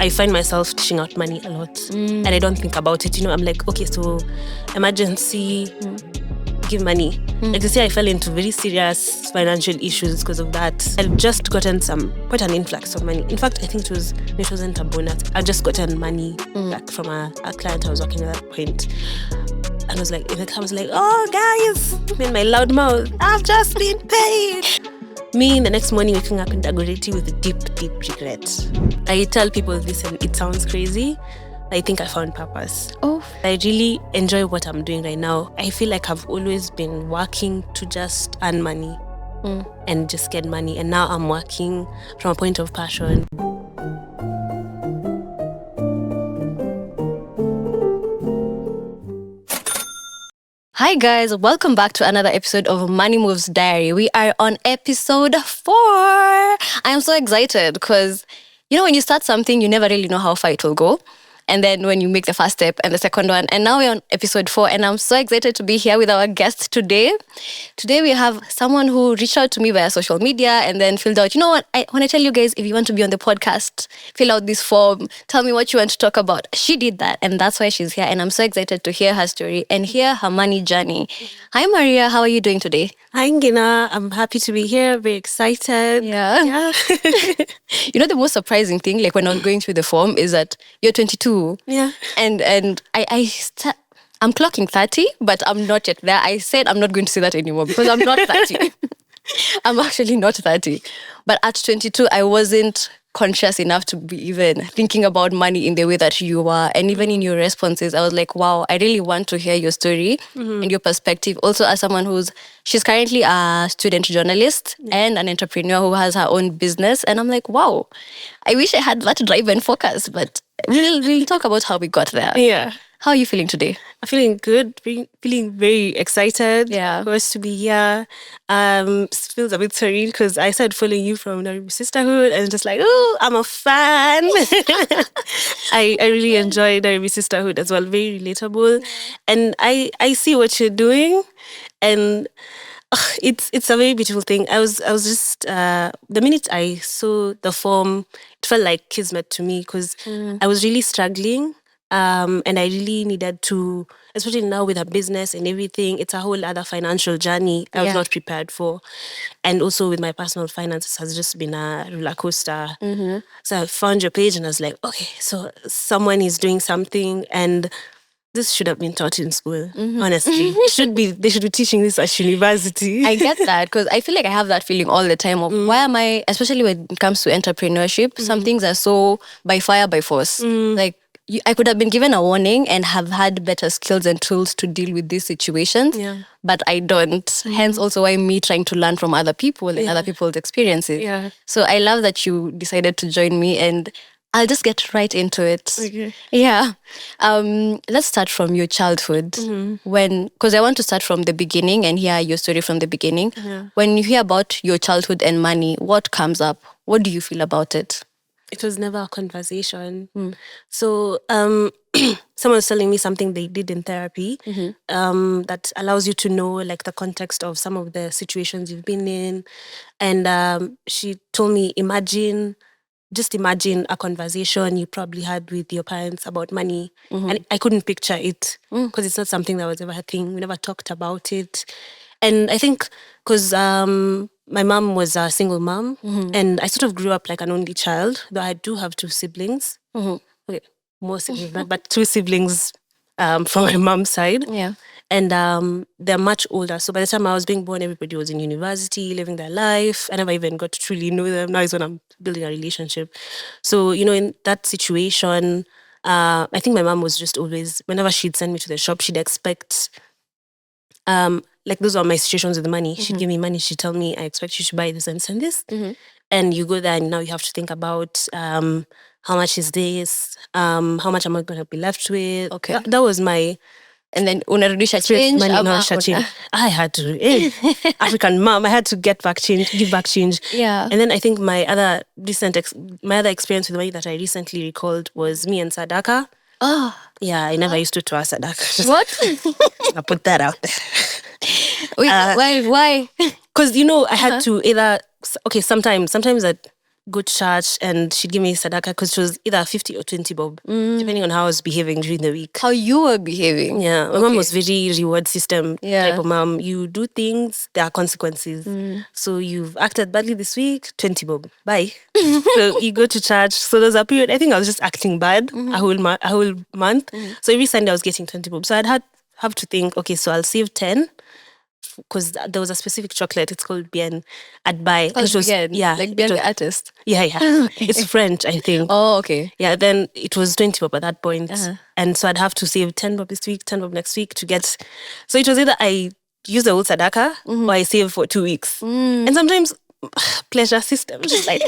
I find myself dishing out money a lot, and I don't think about it. I'm like, okay, so emergency, give money. Like to say, I fell into very serious financial issues because of that. I'd just gotten quite an influx of money. In fact, I think it wasn't a bonus. I'd just gotten money back from a client I was working at that point. And I was like, oh guys, in my loud mouth, I've just been paid. Me, the next morning waking up in Dagoretti with deep, deep regret. I tell people this and it sounds crazy. I think I found purpose. Oh. I really enjoy what I'm doing right now. I feel like I've always been working to just earn money and just get money. And now I'm working from a point of passion. Hi guys, welcome back to another episode of Money Moves Diary. We are on episode 4. I am so excited because, when you start something, you never really know how far it will go. And then when you make the first step and the second one, and now we're on episode 4, and I'm so excited to be here with our guest today. Today we have someone who reached out to me via social media and then filled out, I want to tell you guys, if you want to be on the podcast, fill out this form, tell me what you want to talk about. She did that, and that's why she's here, and I'm so excited to hear her story and hear her money journey. Hi Maria, how are you doing today? Hi Ngina, I'm happy to be here, very excited. Yeah. The most surprising thing, like when I was going through the form, is that you're 22. Yeah. And I'm clocking 30, but I'm not yet there. I said I'm not going to say that anymore because I'm not 30. I'm actually not 30. But at 22, I wasn't conscious enough to be even thinking about money in the way that you are. And even in your responses, I was like, wow, I really want to hear your story and your perspective. Also, as someone she's currently a student journalist and an entrepreneur who has her own business. And I'm like, wow, I wish I had that drive and focus, but we'll talk about how we got there. Yeah. How are you feeling today? I'm feeling good, feeling very excited. Yeah. For us to be here. It feels a bit surreal because I started following you from Nairobi Sisterhood and just like, oh, I'm a fan. I really enjoy Nairobi Sisterhood as well, very relatable. And I see what you're doing, and it's a very beautiful thing. I was just the minute I saw the form, it felt like kismet to me because I was really struggling. And I really needed to, especially now with a business and everything, it's a whole other financial journey I was not prepared for. And also with my personal finances has just been a roller coaster. So I found your page and I was like, okay, so someone is doing something, and this should have been taught in school, honestly. They should be teaching this at university. I get that because I feel like I have that feeling all the time of why am I, especially when it comes to entrepreneurship, some things are so by fire, by force. Like, I could have been given a warning and have had better skills and tools to deal with these situations, but I don't. Hence also why me trying to learn from other people and other people's experiences. Yeah. So I love that you decided to join me, and I'll just get right into it. Okay. Yeah. Let's start from your childhood. Because I want to start from the beginning and hear your story from the beginning. Yeah. When you hear about your childhood and money, what comes up? What do you feel about it? It was never a conversation. So someone was telling me something they did in therapy that allows you to know like the context of some of the situations you've been in. And she told me, just imagine a conversation you probably had with your parents about money. And I couldn't picture it because it's not something that was ever a thing. We never talked about it. And I think because my mom was a single mom, and I sort of grew up like an only child, though I do have 2 siblings. Okay, more siblings, but 2 siblings from my mom's side. Yeah. And they're much older. So by the time I was being born, everybody was in university, living their life. I never even got to truly know them. Now is when I'm building a relationship. So, in that situation, I think my mom was just always, whenever she'd send me to the shop, she'd expect... like those are my situations with the money. She'd give me money. She'd tell me, I expect you to buy this and this and this. And you go there and now you have to think about how much is this? How much am I going to be left with? Okay. That was my... And then unarudisha change. Change. I had to, African mom, I had to give back change. Yeah. And then I think my other experience with money that I recently recalled was me and Sadaka. Oh. Yeah, I never used to tour Sadaka. What? I put that out there. Wait, why? Because, I had to either... Okay, sometimes that go to church, and she'd give me sadaka because it was either 50 or 20 bob, depending on how I was behaving during the week. How you were behaving. Yeah, my mom was very reward system type of mom. You do things, there are consequences. So you've acted badly this week, 20 bob, bye. So you go to church. So there's a period, I think I was just acting bad a whole month. So every Sunday I was getting 20 bob. So I'd have to think, okay, so I'll save 10. Because there was a specific chocolate, it's called Bien. I'd buy. It was, yeah, like Bien the artist. Yeah. Okay. It's French, I think. Oh, okay. Yeah, then it was 20 bob at that point. And so I'd have to save 10 bob this week, 10 bob next week to get. So it was either I use the whole sadaka or I save for 2 weeks. And sometimes pleasure system, just like,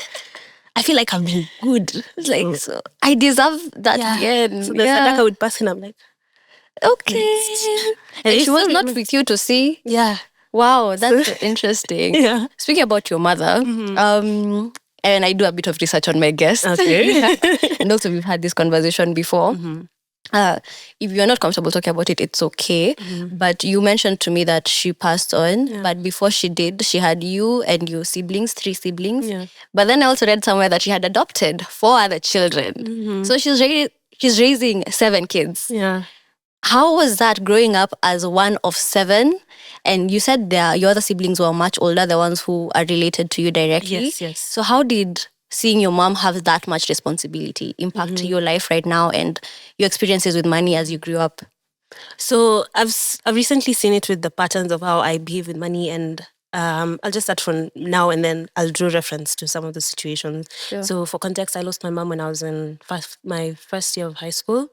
I feel like I've been good. It's like, so I deserve that again. So the sadaka would pass and I'm like, okay. And she was not with you to see? Yeah. Wow, that's interesting. Yeah. Speaking about your mother, and I do a bit of research on my guests. Okay. And also we've had this conversation before. If you're not comfortable talking about it, it's okay. But you mentioned to me that she passed on. But before she did, she had you and your siblings, 3 siblings. Yeah. But then I also read somewhere that she had adopted 4 other children. So she's raising 7 kids. Yeah. How was that growing up as one of 7? And you said your other siblings were much older, the ones who are related to you directly. Yes. So how did seeing your mom have that much responsibility impact your life right now and your experiences with money as you grew up? So I've recently seen it with the patterns of how I behave with money, and I'll just start from now and then I'll draw reference to some of the situations. Sure. So for context, I lost my mom when I was in my first year of high school.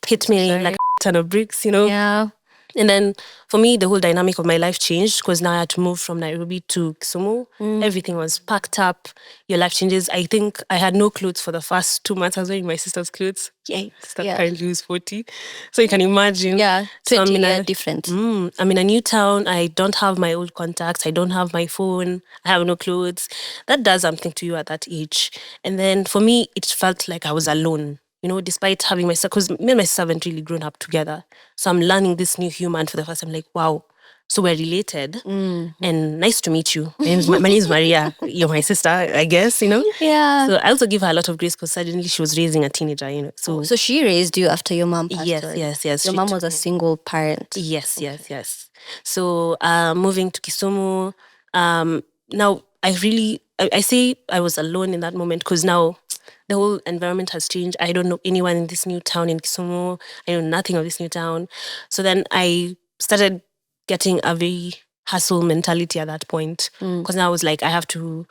Hit me like a ton of bricks, Yeah. And then for me, the whole dynamic of my life changed because now I had to move from Nairobi to Kisumu. Everything was packed up. Your life changes. I think I had no clothes for the first 2 months. I was wearing my sister's clothes. Yay. Sister currently who's 40. So you can imagine. Yeah, 20 So year difference. I'm in a new town. I don't have my old contacts. I don't have my phone. I have no clothes. That does something to you at that age. And then for me, it felt like I was alone. Despite having my sister, because me and my sister haven't really grown up together. So I'm learning this new human for the first time, like, wow, so we're related. And nice to meet you. My name is Maria. You're my sister, I guess, Yeah. So I also give her a lot of grace because suddenly she was raising a teenager, So she raised you after your mom passed on. Yes. Your mom was a single parent. Yes. So moving to Kisumu, now I say I was alone in that moment because now the whole environment has changed. I don't know anyone in this new town in Kisumu. I know nothing of this new town. So then I started getting a very hustle mentality at that point because now I was like, I have to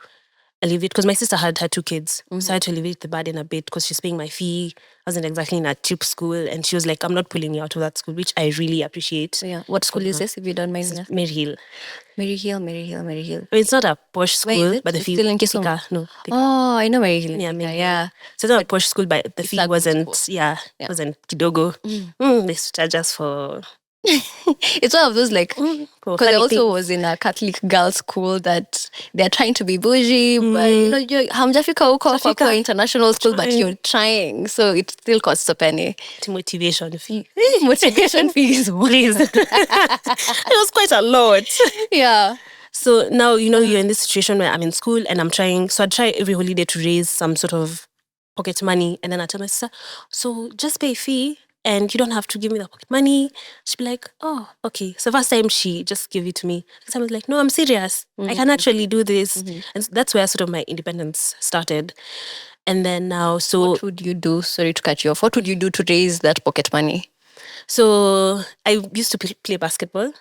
alleviate, because my sister had 2 kids. So I had to alleviate the burden a bit because she's paying my fee. I wasn't exactly in a cheap school. And she was like, I'm not pulling you out of that school, which I really appreciate. So what school is this, if you don't mind me asking? Mary Hill. Mary Hill. I mean, it's not a posh school, Wait, but the it's fee... still in Kisumu? Thika, no. Thika. Oh, I know Mary Hill. Yeah, Mary Hill. Yeah. So it's not a posh school, but the fee a good wasn't... school. Yeah, it wasn't kidogo. They used to charge us for... It's one of those because I also was in a Catholic girls' school that they're trying to be bougie, but hamjafika huko kwa international school, but you're trying, so it still costs a penny. Motivation fee. Motivation fees, please. It was quite a lot. Yeah. So now, you're in this situation where I'm in school and I'm trying, so I try every holiday to raise some sort of pocket money, and then I tell my sister, so just pay fee and you don't have to give me the pocket money. She'd be like, oh, okay. So first time she just gave it to me. I was like, no, I'm serious. I can actually do this. And that's where sort of my independence started. And then now, so... What would you do? Sorry to cut you off. What would you do to raise that pocket money? So I used to play basketball.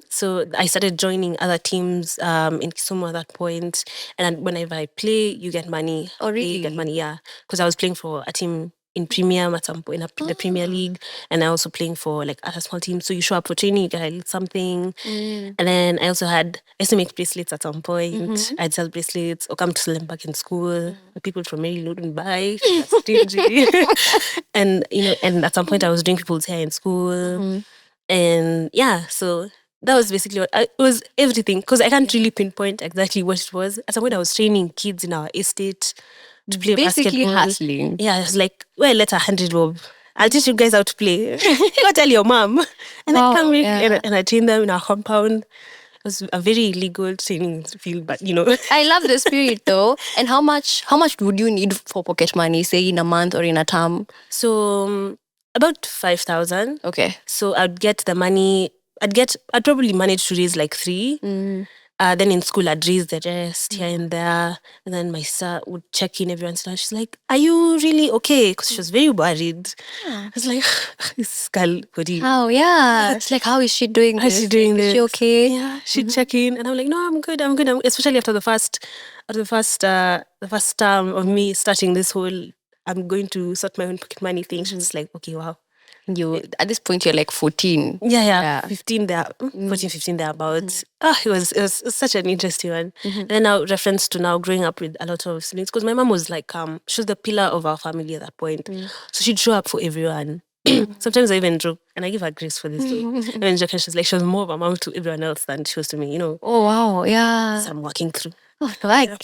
So I started joining other teams in Kisumu at that point. And whenever I play, you get money. Oh, really? You get money, yeah. Because I was playing for a team in Premium at some point, in the Premier League. And I also playing for other small teams. So you show up for training, you get a little something. And then I used to make bracelets at some point. I'd sell bracelets or come to sell them back in school. The people from Mary wouldn't buy. That's stingy. And at some point I was doing people's hair in school. And yeah, so that was basically it was everything, because I can't really pinpoint exactly what it was. At some point I was training kids in our estate to play basically basketball. hustling. Yeah, I was like, well, let 100 bob. I'll teach you guys how to play. Go tell your mom. And I come and I train them in our compound. was a very illegal training field, but I love the spirit though. And how much would you need for pocket money, say in a month or in a term? So about 5,000. Okay. So I'd get the money. I'd probably manage to raise like 3. Then in school, I'd raise the rest here and there. And then my sister would check in every once in a while. She's like, "Are you really okay?" Because she was very worried. I was like, "This girl, Oh, yeah. It's like, how is she doing how's this? she doing Is this?" she okay? Yeah, she'd check in. And I'm like, "No, I'm good. Especially after the first term of me starting this whole, I'm going to sort my own pocket money thing. She was like, "Okay, wow." You at this point you're like 14. Yeah. 15 there, 14, 15 thereabouts. It was such an interesting one. And then now reference to now growing up with a lot of siblings, because my mom was like, she was the pillar of our family at that point. So she'd show up for everyone. Sometimes I even joke, and I give her grace for this too. I even joke, and she's like, she was more of a mom to everyone else than she was to me, Oh wow, yeah. So I'm walking through. Oh, like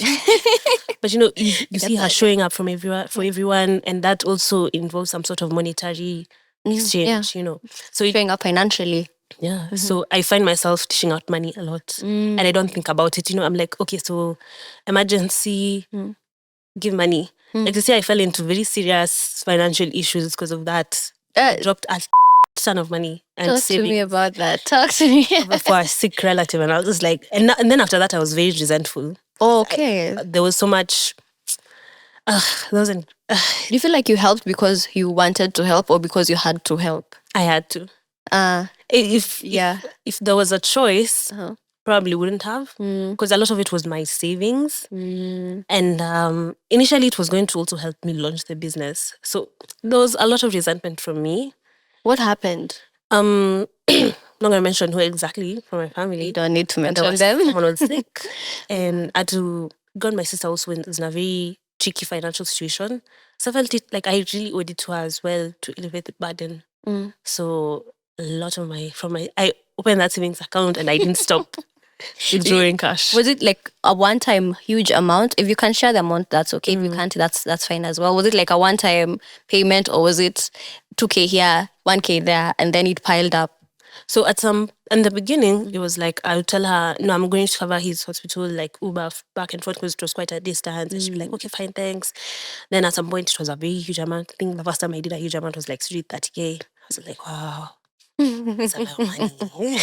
But you see her showing up for everyone, and that also involves some sort of monetary exchange, So showing up financially. Yeah. So I find myself dishing out money a lot. And I don't think about it. I'm like, okay, so emergency, give money. Like you see, I fell into very serious financial issues because of that. I dropped a ton of money and Talk to me about that. Talk to me. for a sick relative. And I was just like, and then after that, I was very resentful. Okay. There was so much. There wasn't. Do you feel like you helped because you wanted to help or because you had to help? I had to. If there was a choice, probably wouldn't have, because a lot of it was my savings, and initially it was going to also help me launch the business. So there was a lot of resentment from me. What happened? I'm not gonna mention who exactly from my family. You don't need to mention them. Someone was sick, and I had to go. My sister also was in a very tricky financial situation, so I felt it like I really owed it to her as well to elevate the burden. So a lot of I opened that savings account and I didn't stop withdrawing cash. Was it like a one-time huge amount? If you can share the amount, that's okay. If you can't, that's fine as well. Was it like a one-time payment, or was it 2K here, 1K there, and then it piled up? So in the beginning, it was like I would tell her, no, I'm going to cover his hospital, like Uber back and forth, because it was quite a distance. And she'd be like, okay, fine, thanks. Then at some point, it was a very huge amount. I think the first time I did a huge amount was like 30K. I was like, wow. That's a lot of money.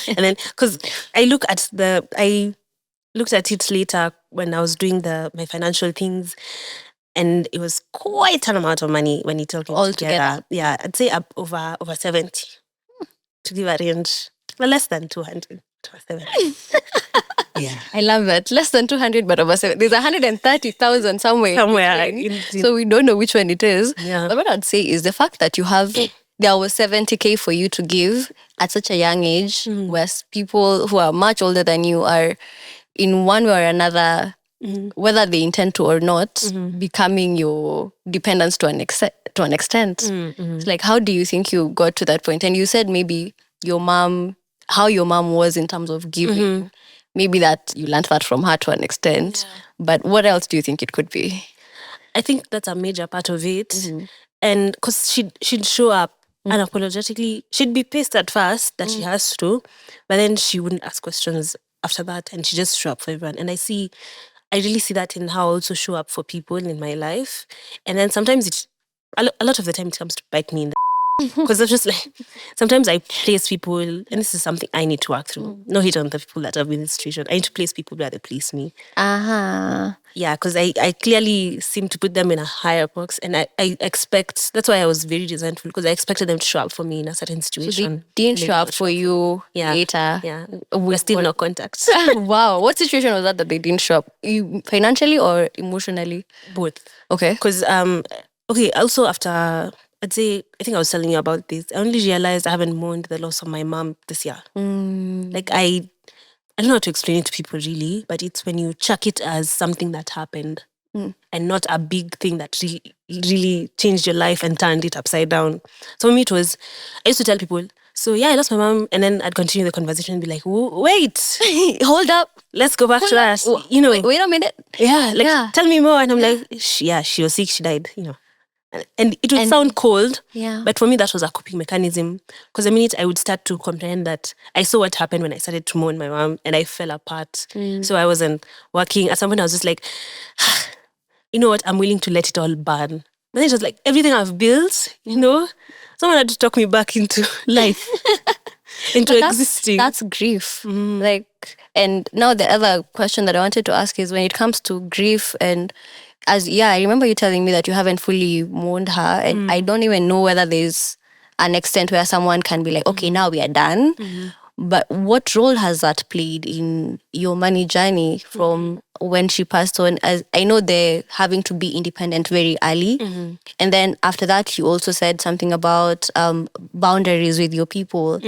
And then, because I looked at it later when I was doing my financial things, and it was quite an amount of money when you talk all together. Yeah, I'd say up over 70 to give a range. Well, less than 200 to 70. Yeah, I love it. Less than 200, but over 7. There's 130,000 somewhere. So we don't know which one it is. Yeah. But what I'd say is the fact that you have there was 70K for you to give at such a young age, where people who are much older than you are in one way or another, whether they intend to or not, becoming your dependents to an extent. It's like, how do you think you got to that point? And you said maybe how your mom was in terms of giving. Maybe that you learned that from her to an extent. Yeah. But what else do you think it could be? I think that's a major part of it. And because she'd show up unapologetically. She'd be pissed at first that she has to, but then she wouldn't ask questions after that, and she just show up for everyone. And I really see that in how I also show up for people in my life. And then sometimes a lot of the time it comes to bite me in the because it's just like, sometimes I place people, and this is something I need to work through. No hate on the people that have been in this situation. I need to place people where they place me. Yeah, because I clearly seem to put them in a higher box, and I expect, that's why I was very resentful, because I expected them to show up for me in a certain situation. So they didn't show up for you later? Yeah, we're still no contact. Wow, what situation was that they didn't show up? You, financially or emotionally? Both. Okay. Because, also after... I think I was telling you about this. I only realized I haven't mourned the loss of my mom this year. Like I don't know how to explain it to people really, but it's when you chuck it as something that happened and not a big thing that really changed your life and turned it upside down. So for me it was, I used to tell people, so yeah, I lost my mom, and then I'd continue the conversation and be like, wait, hold up, let's go back to that. Wait a minute. Yeah, tell me more. And I'm like, she was sick, she died, And it would sound cold, Yeah. but for me, that was a coping mechanism. Because the minute I would start to comprehend that, I saw what happened when I started to mourn my mom and I fell apart. So I wasn't working. At some point, I was just like, you know what? I'm willing to let it all burn. Then it was like, everything I've built, someone had to talk me back into life, into existing. That's grief. Like, and now the other question that I wanted to ask is when it comes to grief and I remember you telling me that you haven't fully mourned her, and I don't even know whether there's an extent where someone can be like, okay, now we are done. But what role has that played in your money journey from when she passed on? As I know they're having to be independent very early. And then after that, you also said something about boundaries with your people.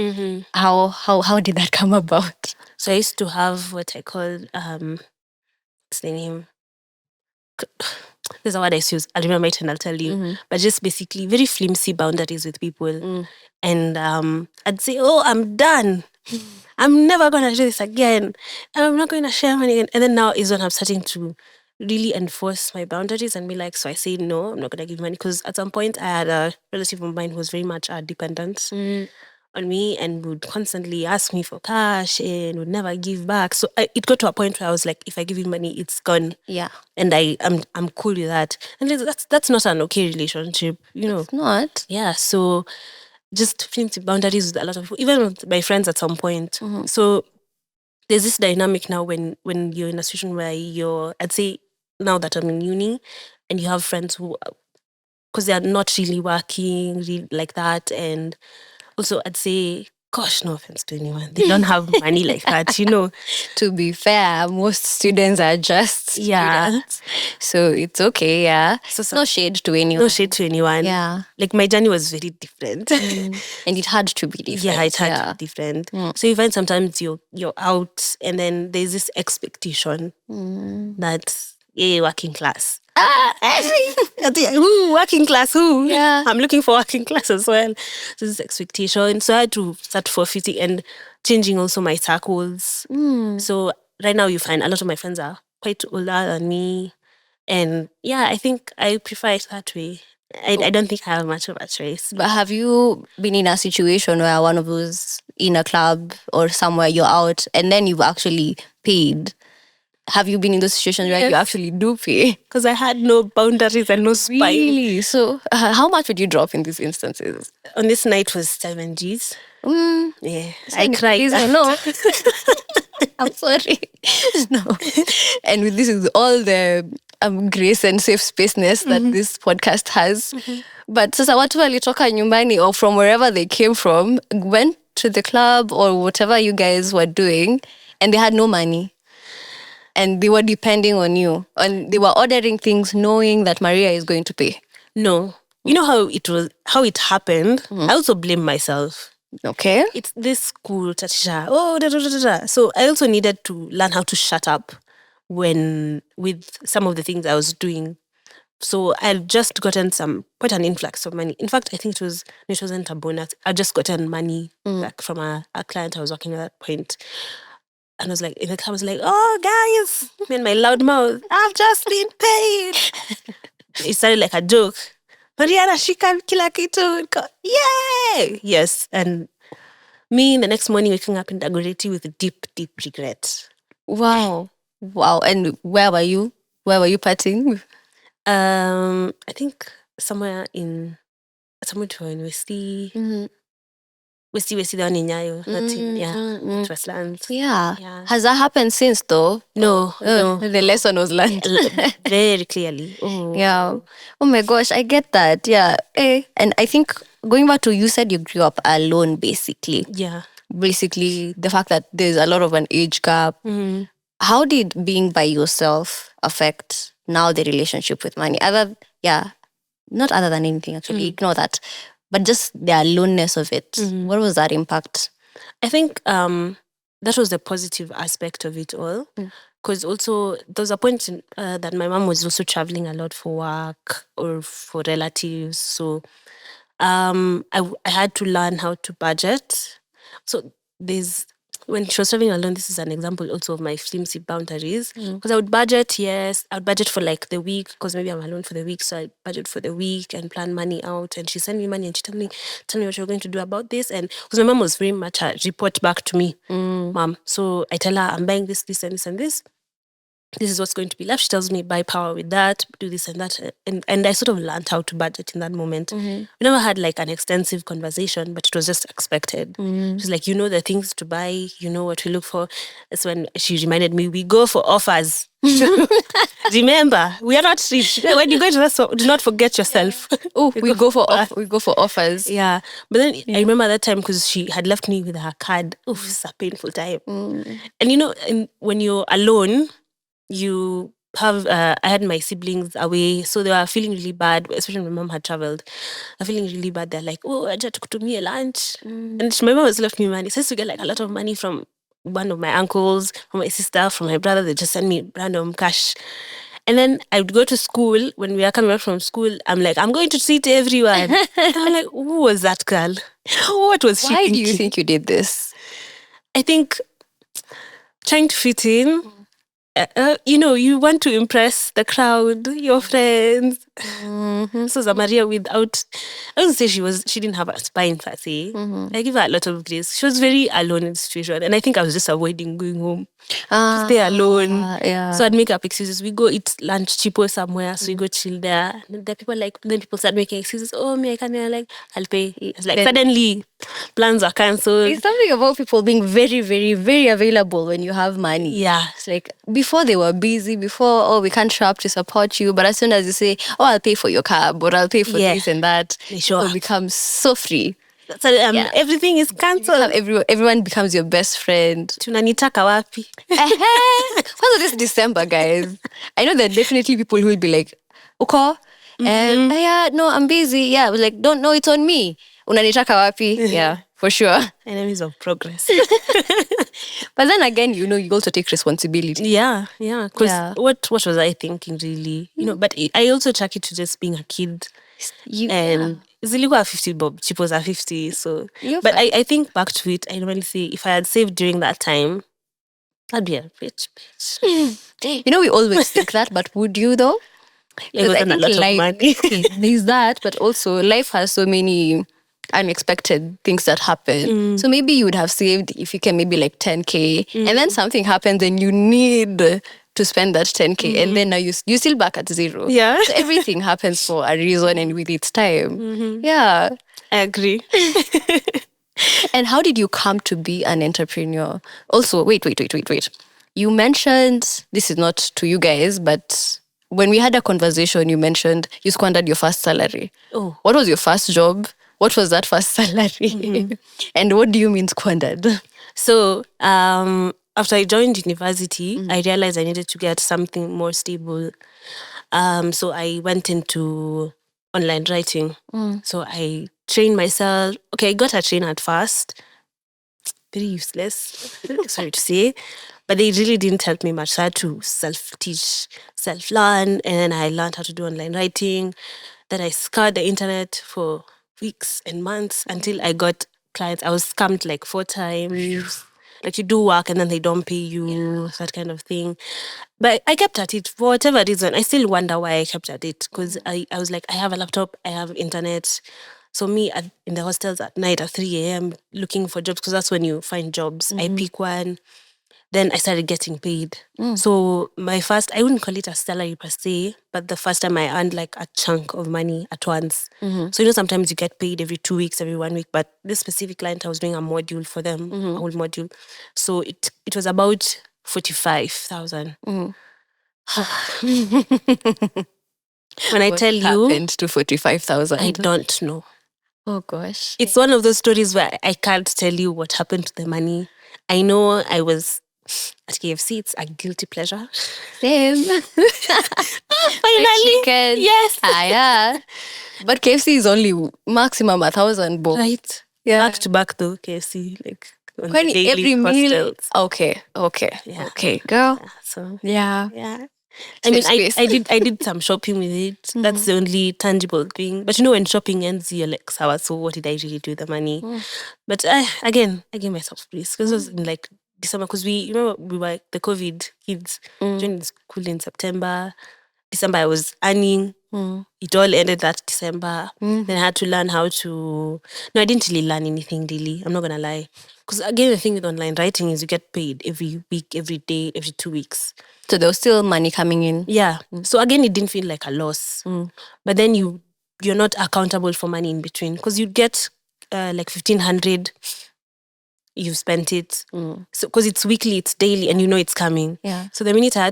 How did that come about? So I used to have what I call, what's the name? There's a word I use. I'll remember it and I'll tell you. But just basically very flimsy boundaries with people. And I'd say, oh, I'm done. I'm never going to do this again. I'm not going to share money again. And then now is when I'm starting to really enforce my boundaries and be like, so I say, no, I'm not going to give money. Because at some point I had a relative of mine who was very much dependent on me and would constantly ask me for cash and would never give back. So it got to a point where I was like, if I give him money, it's gone. Yeah. And I'm cool with that. And that's not an okay relationship, It's not. Yeah, so just flimsy boundaries with a lot of people, even with my friends at some point. So there's this dynamic now when you're in a situation where I'd say now that I'm in uni and you have friends who, because they are not really working really like that, and also I'd say, gosh, no offense to anyone, they don't have money like that, To be fair, most students are just students. So it's okay, yeah. So no shade to anyone. No shade to anyone. Yeah. Like my journey was very different. And it had to be different. Yeah, it had to be different. So you find sometimes you're out and then there's this expectation that, working class. Who working class? Who? Yeah. I'm looking for working class as well. So this expectation. So I had to start forfeiting and changing also my circles. So right now you find a lot of my friends are quite older than me. And yeah, I think I prefer it that way. I don't think I have much of a choice. But have you been in a situation where one of those in a club or somewhere you're out and then you've actually paid? Have you been in those situations where you actually do pay? Because I had no boundaries and no spine. Really? So how much would you drop in these instances? On this night was 7 Gs. Yeah. I cried. I know. I'm sorry. No. And with this is all the grace and safe spaceness that this podcast has. But sasa watu walitoka nyumbani or from wherever they came from, went to the club or whatever you guys were doing, and they had no money. And they were depending on you. And they were ordering things knowing that Maria is going to pay. No. You know how it happened? I also blame myself. Okay. It's this school, Tatisha. So I also needed to learn how to shut up with some of the things I was doing. So I'd just gotten quite an influx of money. In fact, I think it wasn't a bonus. I'd just gotten money back from a client I was working at that point. And I was like, I was like, oh, guys, in my loud mouth, I've just been paid. It started like a joke. Mariana, shika kila kitu. Yay! Yes. And me, the next morning, waking up in Dagoretti with deep, deep regret. Wow. And where were you? Where were you partying? I think somewhere to university. Westy down in Nyayo. Westlands. Yeah. Has that happened since though? No. The lesson was learned. Very clearly. Yeah. Oh my gosh, I get that. Yeah. And I think going back to, you said you grew up alone basically. Yeah. Basically, the fact that there's a lot of an age gap. How did being by yourself affect now the relationship with money? Not other than anything actually. Ignore that. But just the aloneness of it. What was that impact? I think that was the positive aspect of it all. Because also there was a point that my mom was also traveling a lot for work or for relatives. So I had to learn how to budget. So there's when she was traveling alone, this is an example also of my flimsy boundaries. Because I would budget, yes, I would budget for like the week, because maybe I'm alone for the week, so I budget for the week and plan money out. And she sent me money and she tell me what you're going to do about this. And because my mom was very much a report back to me, mom. So I tell her I'm buying this, this, and this, and this. This is what's going to be left. She tells me buy power with that, do this and that. And I sort of learned how to budget in that moment. We never had like an extensive conversation, but it was just expected. She's like, you know the things to buy, you know what to look for. That's when she reminded me, we go for offers. Remember, we are not rich. When you go to that store, do not forget yourself. Oh, we go for offers. Yeah. But then I remember that time because she had left me with her card. Oof, it's a painful time. And you know, when you're alone, you have I had my siblings away, so they were feeling really bad, especially when my mom had traveled. They're feeling really bad. They're like, oh, I just took me a lunch. And my mom has left me money. So I used to get like a lot of money from one of my uncles, from my sister, from my brother. They just send me random cash. And then I would go to school. When we are coming back from school, I'm like, I'm going to treat everyone. And I'm like, who was that girl? What was she Why thinking? do you think you did this? I think trying to fit in. You know, you want to impress the crowd, your friends. So Zamaria, without, I wouldn't say she didn't have a spine per se. I give her a lot of grace. She was very alone in the situation, and I think I was just avoiding going home. Stay alone. Yeah. So I'd make up excuses. We go eat lunch cheapo somewhere, so we go chill there. And then people start making excuses. Oh, me, I can't. Like, I'll pay. It's like suddenly plans are cancelled. It's something about people being very, very, very available when you have money. Yeah. It's like before they were busy, before, we can't show up to support you. But as soon as you say, oh, I'll pay for your cab or I'll pay for this and that, it becomes so free. So, everything is cancelled. Everyone becomes your best friend. Tunanitaka wapi? What's this December, guys? I know there are definitely people who will be like, Uko, yeah, no, I'm busy. Yeah, I was like, don't know, it's on me. Unanitaka wapi? Yeah, for sure. Enemies of progress. But then again, you know, you also take responsibility. Yeah. Because what was I thinking really? You know, but I also track it to just being a kid. And zilikuwa 50 bob, chipos are 50. So, but I think back to it, I normally say if I had saved during that time, I'd be a rich bitch. You know, we always think that, but would you though? It wasn't a lot of money. There's that, but also life has so many unexpected things that happen. So maybe you would have saved if you can maybe like 10K and then something happens and you need to spend that 10K and then now you're still back at zero. Yeah. So everything happens for a reason and with its time. Yeah. I agree. And how did you come to be an entrepreneur? Also, wait. You mentioned, this is not to you guys, but when we had a conversation, you mentioned you squandered your first salary. Oh. What was your first job? What was that first salary? And what do you mean squandered? So, after I joined university, I realized I needed to get something more stable. So I went into online writing. So I trained myself. Okay, I got a trainer at first. Very useless, sorry to say. But they really didn't help me much. So I had to self-teach, self-learn. And then I learned how to do online writing. Then I scoured the internet for weeks and months until I got clients. I was scammed like 4 times. Like you do work and then they don't pay you, that kind of thing. But I kept at it for whatever reason. I still wonder why I kept at it. Because I was like, I have a laptop, I have internet. So me in the hostels at night at 3 a.m. looking for jobs, because that's when you find jobs. I pick one. Then I started getting paid. So my first, I wouldn't call it a salary per se, but the first time I earned like a chunk of money at once. So you know, sometimes you get paid every 2 weeks, every 1 week, but this specific client, I was doing a module for them, a whole module. So it was about 45,000. When I tell you, happened to 45,000? I don't know. Oh gosh. It's one of those stories where I can't tell you what happened to the money. I know I was at KFC, it's a guilty pleasure. Same. Finally. Chicken. Yes. Yeah. But KFC is only maximum 1,000 bob. Right. Yeah. Back to back though, KFC. Like on When the daily every meal. hostels. Okay. Yeah. Okay, girl. So Yeah. yeah. I mean, Space. I did some shopping with it. That's the only tangible thing. But when shopping ends, you're like, sour. So what did I really do with the money? But again, I gave myself grace because it was in like December. Because we remember we were the COVID kids joined school in September. December I was earning. It all ended that December. Then I had to learn how to. No, I didn't really learn anything really. I'm not gonna lie. Because again, the thing with online writing is you get paid every week, every day, every 2 weeks. So there was still money coming in. Yeah. So again, it didn't feel like a loss. But then you're not accountable for money in between because you get like 1,500. You've spent it. So because it's weekly, it's daily, and it's coming. Yeah. So the minute I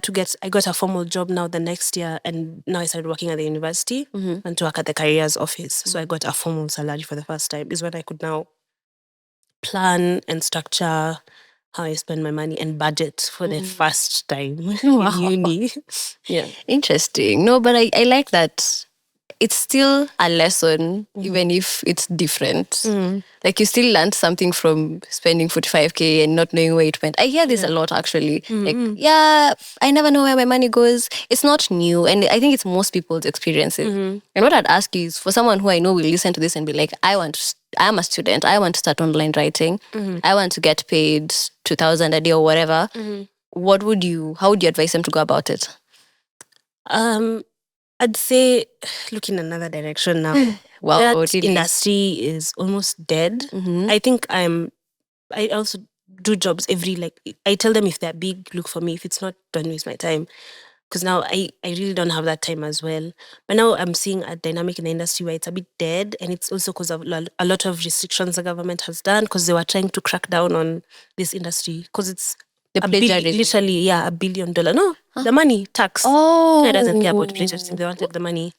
got a formal job now the next year, and now I started working at the university and to work at the careers office. So I got a formal salary for the first time. Is when I could now plan and structure how I spend my money and budget for the first time in uni. Yeah. Interesting. No, but I like that. It's still a lesson, even if it's different. Like you still learned something from spending 45K and not knowing where it went. I hear this a lot actually. Like, I never know where my money goes. It's not new. And I think it's most people's experiences. And what I'd ask is for someone who I know will listen to this and be like, I'm a student. I want to start online writing. I want to get paid 2,000 a day or whatever. How would you advise them to go about it? I'd say look in another direction now. Wow, That industry is almost dead. I think I also do jobs I tell them if they're big, look for me. If it's not, don't waste my time. Because now I really don't have that time as well. But now I'm seeing a dynamic in the industry where it's a bit dead. And it's also because of a lot of restrictions the government has done because they were trying to crack down on this industry. Because it's literally, $1 billion. No, the money, tax. Oh. It doesn't care about plagiarism. They wanted the money.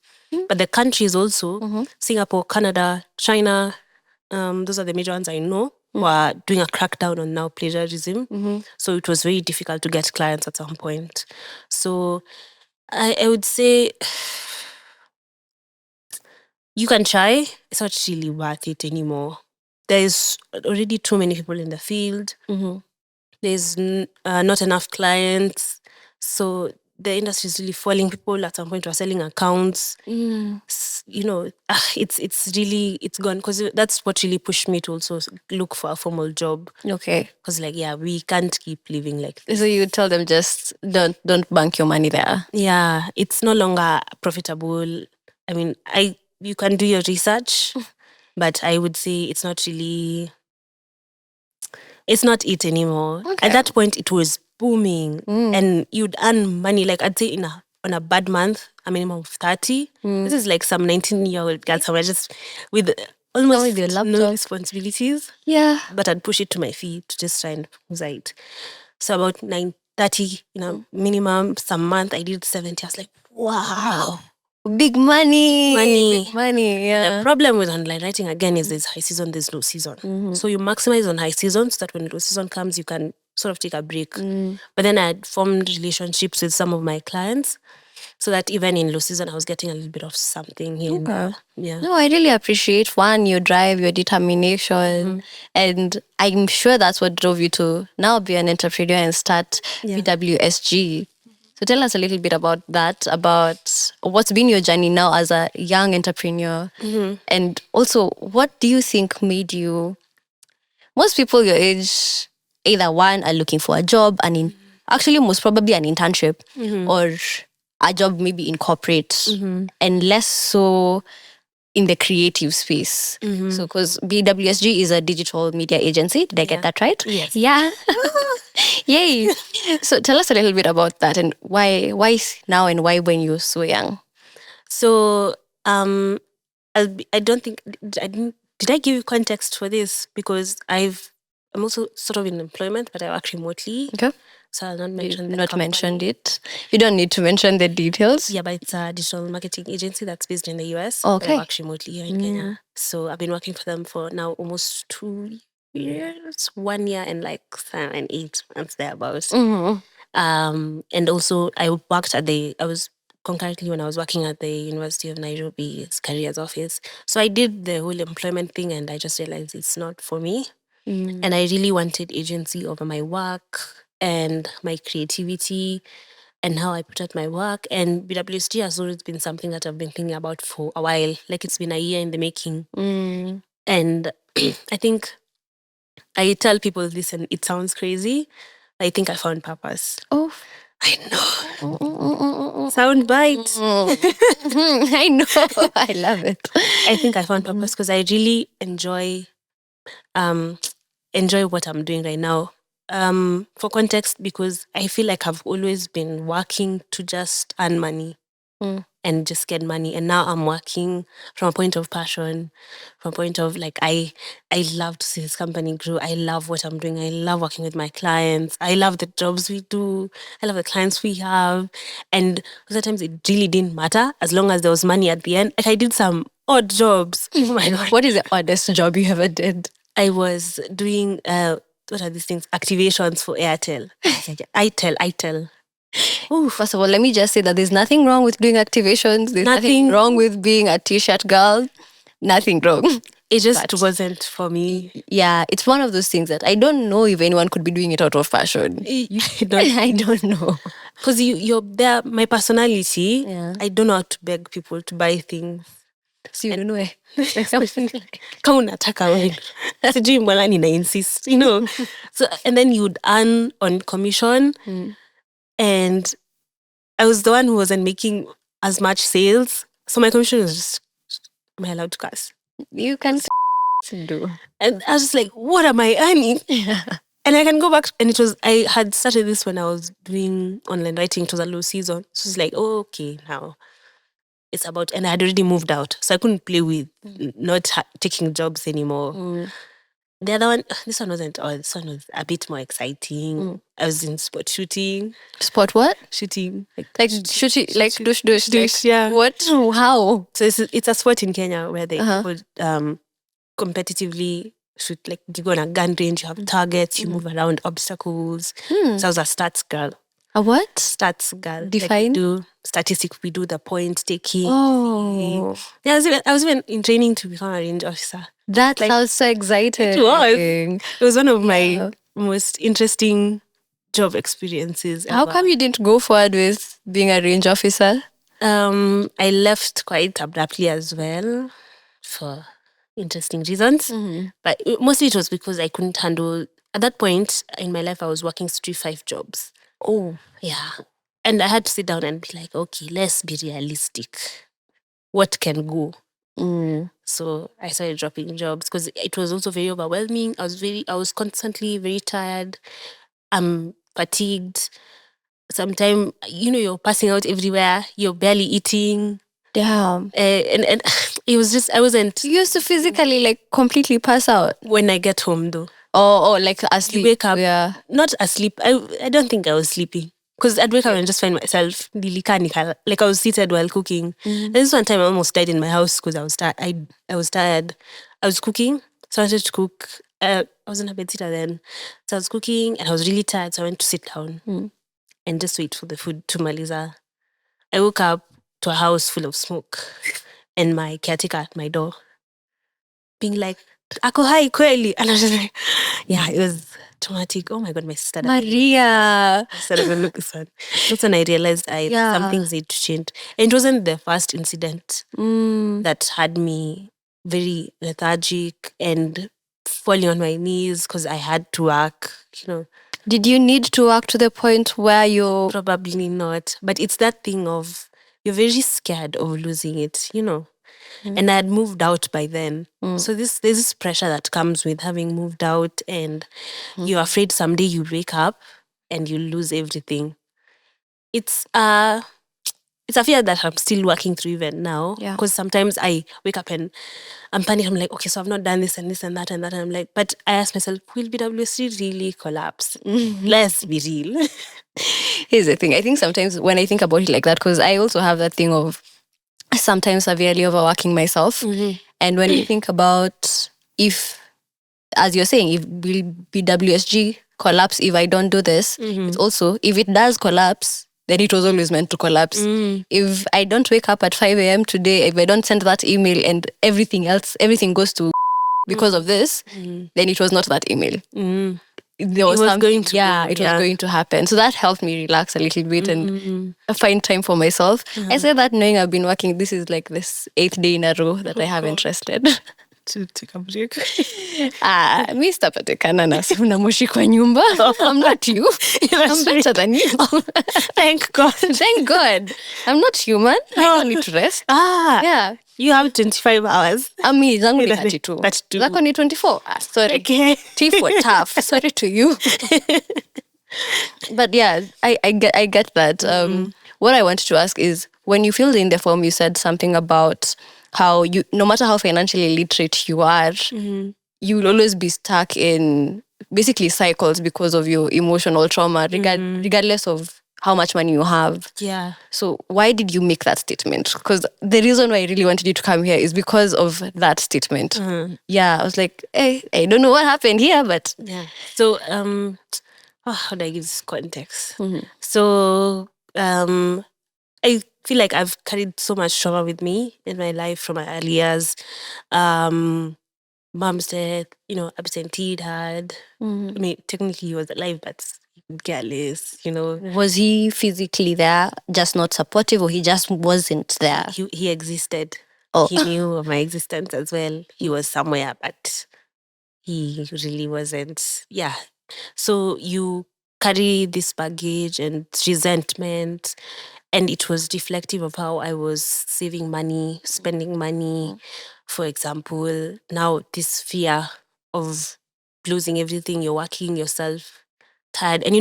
But the countries also, Singapore, Canada, China, those are the major ones I know, who are doing a crackdown on now plagiarism. So it was very difficult to get clients at some point. So I would say you can try. It's not really worth it anymore. There's already too many people in the field. There's not enough clients. So the industry is really falling. People at some point were selling accounts. It's gone because that's what really pushed me to also look for a formal job. Okay. Because we can't keep living like this. So you would tell them just don't bank your money there. Yeah, it's no longer profitable. I mean, you can do your research, but I would say it's not it anymore. Okay. At that point, it was booming, and you'd earn money. Like I'd say on a bad month, a minimum of 30. This is like some 19-year-old girl somewhere just with almost no responsibilities. Yeah. But I'd push it to my feet to just try and recite. So about 9:30, minimum. Some month I did 70. I was like, wow. Big money. Big money, yeah. The problem with online writing, again, is there's high season, there's low season. So you maximize on high season so that when low season comes, you can sort of take a break. But then I had formed relationships with some of my clients so that even in low season, I was getting a little bit of something here. Okay. Yeah. No, I really appreciate, one, your drive, your determination. And I'm sure that's what drove you to now be an entrepreneur and start BWSG. So tell us a little bit about that, about what's been your journey now as a young entrepreneur. And also, what do you think made you... Most people your age, either one, are looking for a job, actually most probably an internship, or a job maybe in corporate, and less so in the creative space. So because BWSG is a digital media agency. Did I get that right? Yes. Yeah. Yay. So tell us a little bit about that and why now and why when you were so young. So I don't think did I give you context for this? Because I'm also sort of in employment, but I work remotely. Okay. So I'll not mention mentioned it. You don't need to mention the details. Yeah, but it's a digital marketing agency that's based in the US. Okay. But I work remotely here in Kenya. So I've been working for them for now almost 2 years, 1 year and like 7 and 8 months thereabouts. And also I was concurrently when I was working at the University of Nairobi's careers office. So I did the whole employment thing and I just realized it's not for me. And I really wanted agency over my work and my creativity. and how I put out my work. And BWSG has always been something that I've been thinking about for a while. Like it's been a year in the making. And I think I tell people this and it sounds crazy. I think I found purpose. Oh, I know. Sound bite. I know. I love it. I think I found purpose because I really enjoy what I'm doing right now. For context, because I feel like I've always been working to just earn money and just get money. And now I'm working from a point of passion, from a point of like, I love to see this company grow. I love what I'm doing. I love working with my clients. I love the jobs we do. I love the clients we have. And sometimes it really didn't matter as long as there was money at the end. Like I did some odd jobs. Oh my God. What is the oddest job you ever did? I was doing, what are these things? Activations for Airtel. itel. Ooh, first of all, let me just say that there's nothing wrong with doing activations. There's nothing wrong with being a t-shirt girl. Nothing wrong. It just wasn't for me. Yeah, it's one of those things that I don't know if anyone could be doing it out of fashion. I don't know. Because you're there, my personality, I don't know how to beg people to buy things. So you don't know. Kama unataka wewe. Sijui mbona nina insist, you know. So and then you'd earn on commission. And I was the one who wasn't making as much sales. So my commission was just, am I allowed to cuss? You can do. And I was just like, what am I earning? And I can go back. And I had started this when I was doing online writing. It was a low season. So it's like, oh, okay, now it's about, and I had already moved out. So I couldn't play with not taking jobs anymore. The other one, this one wasn't, this one was a bit more exciting. I was in sport shooting. Sport what? Shooting. Like shooting, like douche. Yeah. What? How? So it's a sport in Kenya where they would competitively shoot, like you go on a gun range, you have targets, you move around obstacles. So I was a stats girl. A what? Stats girl. Define? Like we do statistics, we do the point taking. Oh. Yeah, I was even in training to become a range officer. That sounds so exciting. It was. It was one of my most interesting job experiences ever. How come you didn't go forward with being a range officer? I left quite abruptly as well for interesting reasons. But mostly it was because I couldn't handle, at that point in my life, I was working 3-5 jobs. Oh. Yeah. And I had to sit down and be like, okay, let's be realistic. What can go? So I started dropping jobs because it was also very overwhelming. I was constantly very tired. I'm fatigued. Sometimes, you're passing out everywhere. You're barely eating. Damn. And it was just, I wasn't. You used to physically like completely pass out? When I get home though. Oh, like asleep. You wake up. Yeah. Not asleep. I don't think I was sleeping. Because I'd wake up and just find myself like I was seated while cooking. And this one time I almost died in my house because I was tired. I was tired. I was cooking, so I wanted to cook. I was on a bedsitter then, so I was cooking and I was really tired. So I went to sit down and just wait for the food to maliza. I woke up to a house full of smoke and my caretaker at my door, being like, "Ako hai kweli," and I was just like, yeah, it was traumatic. Oh my God, my sister. Maria. I started to look this one. That's when I realized some things need to change. And it wasn't the first incident that had me very lethargic and falling on my knees because I had to work, Did you need to work to the point where you... Probably not. But it's that thing of you're very scared of losing it, And I had moved out by then. So there's this pressure that comes with having moved out and you're afraid someday you wake up and you lose everything. It's a fear that I'm still working through even now. Because sometimes I wake up and I'm panicking. I'm like, okay, so I've not done this and this and that and that. And I'm like, but I ask myself, will BWSG really collapse? Let's be real. Here's the thing. I think sometimes when I think about it like that, because I also have that thing of sometimes severely overworking myself. And when you think about if, as you're saying, if BWSG collapse, if I don't do this, it's also, if it does collapse, then it was always meant to collapse. If I don't wake up at 5 a.m. today, if I don't send that email and everything goes to because of this, then it was not that email. there was was something, going to yeah, go, it was going to happen. So that helped me relax a little bit and find time for myself. I say that knowing I've been working, this is like this 8th day in a row that I haven't rested. to take a break. Mi sitapatikana na sina moshi kwa nyumba. I'm not you. I'm better than you. Thank God. Thank God. I'm not human. I don't need to rest. Yeah. You have 25 hours. Ami zangu ni 32. 32. Zako ni 24. Sorry. Okay. T for tough. Sorry to you. But yeah, I get that. What I wanted to ask is, when you filled in the form, you said something about how you, no matter how financially literate you are, you will always be stuck in basically cycles because of your emotional trauma, regardless of how much money you have. Yeah. So why did you make that statement? Because the reason why I really wanted you to come here is because of that statement. Yeah, I was like, hey, I don't know what happened here, but yeah. So how do I give this context? So I feel like I've carried so much trauma with me in my life from my early years. Mom's death, absentee dad. I mean, technically he was alive, but he could care less, Was he physically there, just not supportive, or he just wasn't there? He existed. Oh. He knew of my existence as well. He was somewhere, but he really wasn't. Yeah. So you carry this baggage and resentment, and it was reflective of how I was saving money, spending money. For example, now this fear of losing everything, you're working yourself tired. And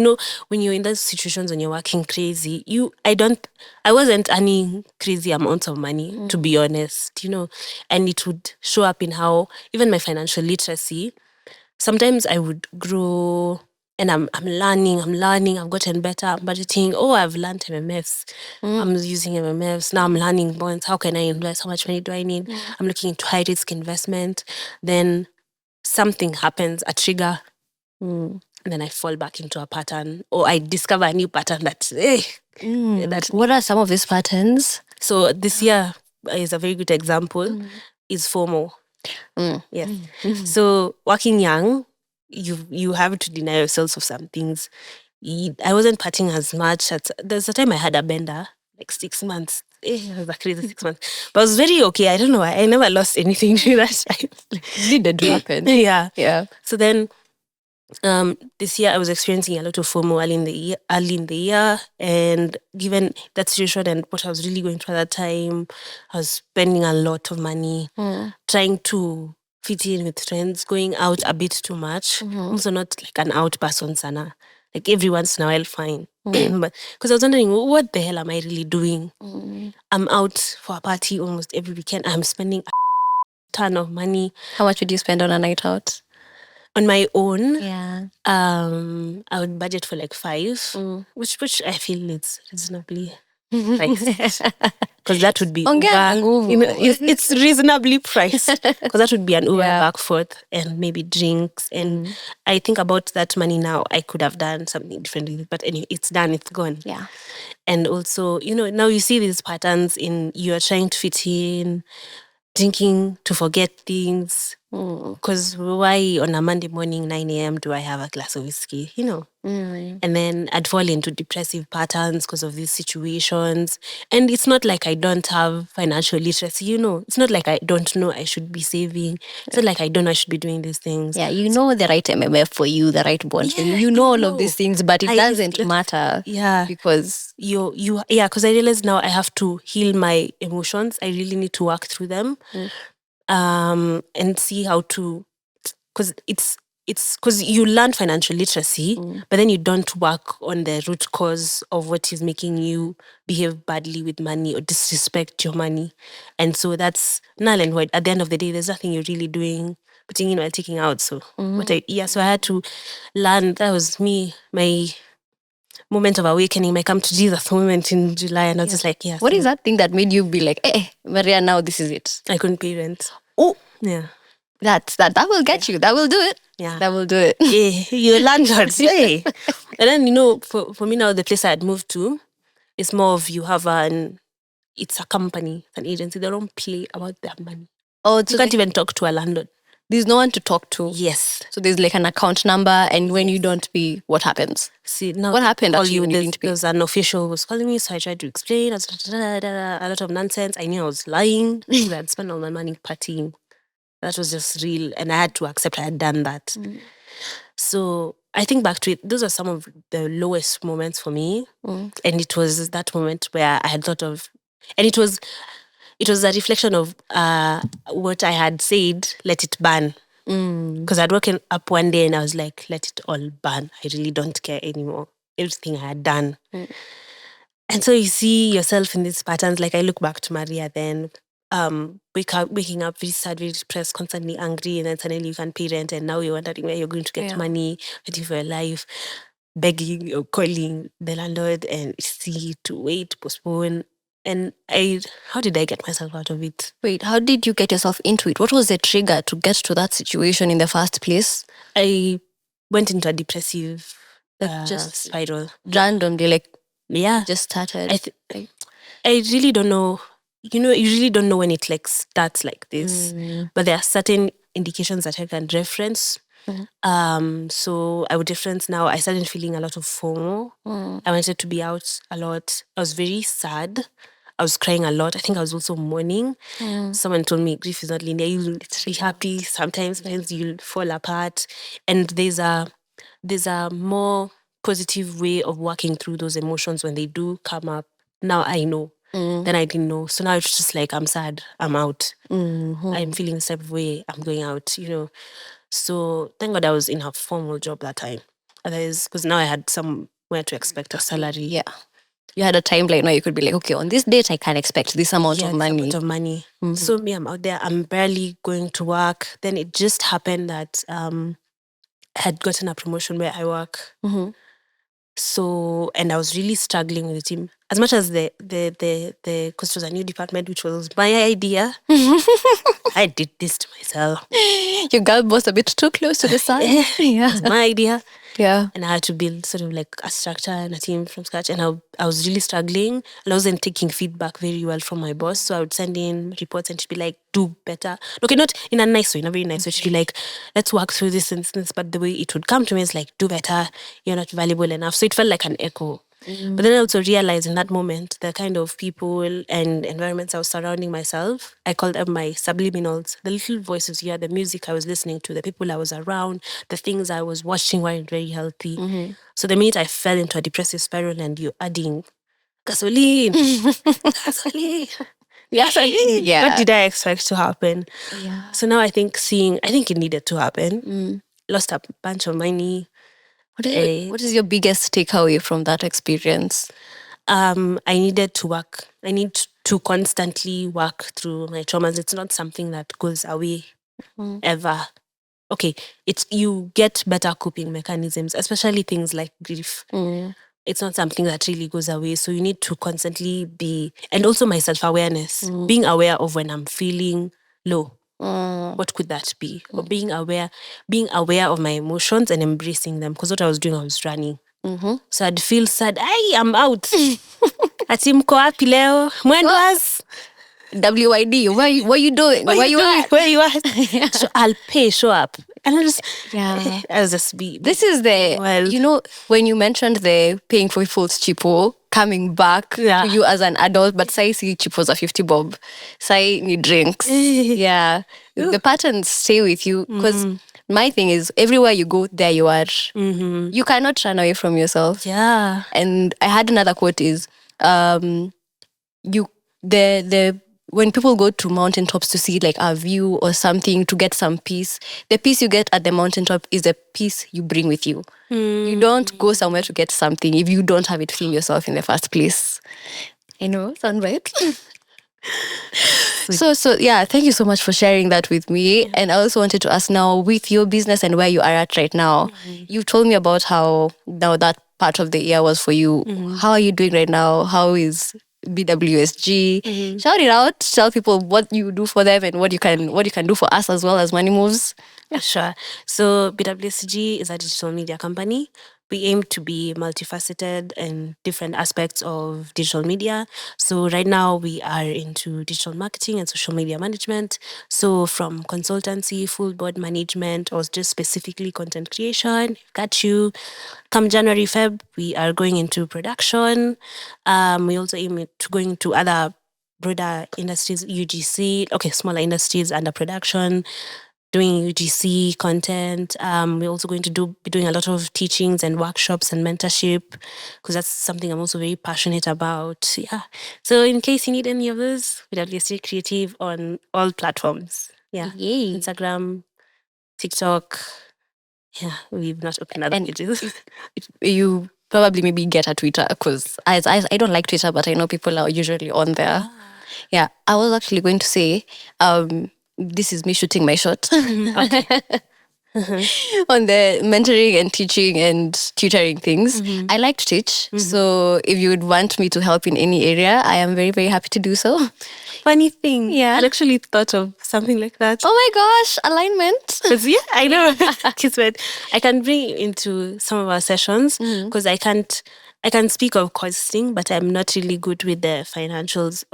when you're in those situations when you're working crazy, I wasn't earning crazy amounts of money, to be honest, and it would show up in how even my financial literacy, sometimes I would grow and I'm learning, I've gotten better, I'm budgeting. Oh, I've learned MMFs. I'm using MMFs. Now I'm learning bonds. How can I invest? How much money do I need? I'm looking into high risk investment. Then something happens, a trigger. And then I fall back into a pattern, or I discover a new pattern What are some of these patterns? So this year is a very good example, is FOMO. Yes. So working young, you have to deny yourself of some things. I wasn't partying as much. There's a time I had a bender, like 6 months. It was a crazy 6 months. But I was very okay. I don't know why. I never lost anything during that time. Didn't happen. Yeah. So then this year I was experiencing a lot of FOMO early in the year, and given that situation and what I was really going through at that time, I was spending a lot of money trying to fit in with friends, going out a bit too much. Also not like an out person sana. Like every once in a while, fine. But because I was wondering, what the hell am I really doing? I'm out for a party almost every weekend. I'm spending a ton of money. How much would you spend on a night out? On my own, Yeah. I would budget for like 5, which I feel is reasonably priced. Because that would be Uber. It's reasonably priced. Because that would be an Uber back forth and maybe drinks. And I think about that money now, I could have done something differently. But anyway, it's done, it's gone. Yeah. And also, now you see these patterns in you're trying to fit in, drinking to forget things. Because why on a Monday morning, 9 a.m., do I have a glass of whiskey? And then I'd fall into depressive patterns because of these situations. And it's not like I don't have financial literacy, It's not like I don't know I should be saving. It's not like I don't know I should be doing these things. Yeah, you know the right MMF for you, the right bond for you. You know all of these things, but it doesn't matter. Yeah. Because because I realize now I have to heal my emotions. I really need to work through them. And see how to, because it's because you learn financial literacy, but then you don't work on the root cause of what is making you behave badly with money or disrespect your money. And so that's null and void. At the end of the day, there's nothing you're really doing, putting in while taking out. So so I had to learn. That was me, my moment of awakening, my come to Jesus moment in July, and I was just like, What is that thing that made you be like, Maria, now this is it? I couldn't pay rent. Oh, yeah. That will get you. That will do it. Yeah. That will do it. Yeah, you're landlord. Hey. And then, for me now, the place I had moved to, it's more of it's a company, an agency. They don't play about their money. Oh, you can't even talk to a landlord. There's no one to talk to. Yes. So there's like an account number, and when you don't pee, what happens? See, now What happened call actually you, when you didn't pee? there's an official who was calling me, so I tried to explain. I was a lot of nonsense. I knew I was lying. I had spent all my money partying. That was just real, and I had to accept I had done that. So I think back to it, those are some of the lowest moments for me. And it was that moment where I had thought of, and it was a reflection of what I had said, let it burn. Because I'd woken up one day and I was like, let it all burn. I really don't care anymore. Everything I had done. And so you see yourself in these patterns. Like I look back to Maria then, waking up very sad, very depressed, constantly angry, and then suddenly you can't pay rent, and now you're wondering where you're going to get money, waiting for your life, begging or calling the landlord, and see to wait, postpone. And how did I get myself out of it? Wait, how did you get yourself into it? What was the trigger to get to that situation in the first place? I went into a depressive just spiral. Randomly, like Yeah, just started. I really don't know. You really don't know when it like starts like this, but there are certain indications that I can reference. So I would reference now. I started feeling a lot of FOMO. I wanted to be out a lot. I was very sad. I was crying a lot. I think I was also mourning. Someone told me grief is not linear. You'll be happy sometimes you'll fall apart. And there's a more positive way of working through those emotions when they do come up. Now I know. Then I didn't know. So now it's just like, I'm sad, I'm out. I'm feeling the same way, I'm going out, So thank God I was in a formal job that time. Otherwise, because now I had somewhere to expect a salary. Yeah. You had a timeline where you could be like, okay, on this date I can expect this amount of money. This amount of money. So me, I'm out there, I'm barely going to work. Then it just happened that I had gotten a promotion where I work. So, and I was really struggling with the team. As much as because it was a new department, which was my idea, I did this to myself. Your girl was a bit too close to the sun. Yeah. It was my idea. Yeah. And I had to build sort of like a structure and a team from scratch. And I was really struggling. And I wasn't taking feedback very well from my boss. So I would send in reports and she'd be like, do better. Okay, not in a nice way, in a very nice way. She'd be like, let's work through this instance. But the way it would come to me is like, do better. You're not valuable enough. So it felt like an echo. But then I also realized in that moment, the kind of people and environments I was surrounding myself, I called them my subliminals, the little voices you hear, the music I was listening to, the people I was around, the things I was watching weren't very healthy. So the minute I fell into a depressive spiral and you're adding gasoline, gasoline. Yeah. What did I expect to happen? Yeah. So now I think it needed to happen. Lost a bunch of money. What is your biggest takeaway from that experience? I needed to work. I need to constantly work through my traumas. It's not something that goes away ever. Okay, you get better coping mechanisms, especially things like grief. It's not something that really goes away. So you need to constantly and also my self-awareness, being aware of when I'm feeling low. What could that be? Or being aware of my emotions and embracing them. Because what I was doing, I was running. So I'd feel sad. I'm out. Ati mko wapi leo? Mwendoas? WID, what are you doing? Where you at? Where you at? So I'll show up. And I'll just be. This is when you mentioned the paying for food's cheapo, coming back to you as an adult, but say cheapos are 50 bob. Say need drinks. The patterns stay with you because my thing is everywhere you go, there you are. You cannot run away from yourself. Yeah. And I had another quote is when people go to mountaintops to see like a view or something to get some peace, the peace you get at the mountaintop is the peace you bring with you. You don't go somewhere to get something if you don't have it within yourself in the first place. I know, sound right? So yeah, thank you so much for sharing that with me. And I also wanted to ask now, with your business and where you are at right now, you've told me about how now that part of the year was for you. How are you doing right now? How is BWSG? Shout it out. Tell people what you do for them and what you can do for us as well as Money Moves. Yeah, sure. So BWSG is a digital media company. we aim to be multifaceted in different aspects of digital media. So right now we are into digital marketing and social media management. So from consultancy, full board management, or just specifically content creation, got you. Come January, Feb, we are going into production. We also aim to going to other broader industries, UGC, smaller industries under production, doing UGC content. We're also going to be doing a lot of teachings and workshops and mentorship, because that's something I'm also very passionate about. Yeah. So in case you need any of those, BWSG Creative on all platforms. Yeah. Yay. Instagram, TikTok. Yeah, we've not opened other pages. You probably maybe get a Twitter, because I don't like Twitter, but I know people are usually on there. Yeah, I was actually going to say, this is me shooting my shot. Okay. On the mentoring and teaching and tutoring things. I like to teach. So if you would want me to help in any area, I am very, very happy to do so. Funny thing. Yeah. I actually thought of something like that. Oh my gosh, alignment. Because yeah, I know. Kismet. I can bring you into some of our sessions, because I can speak of costing, but I'm not really good with the financials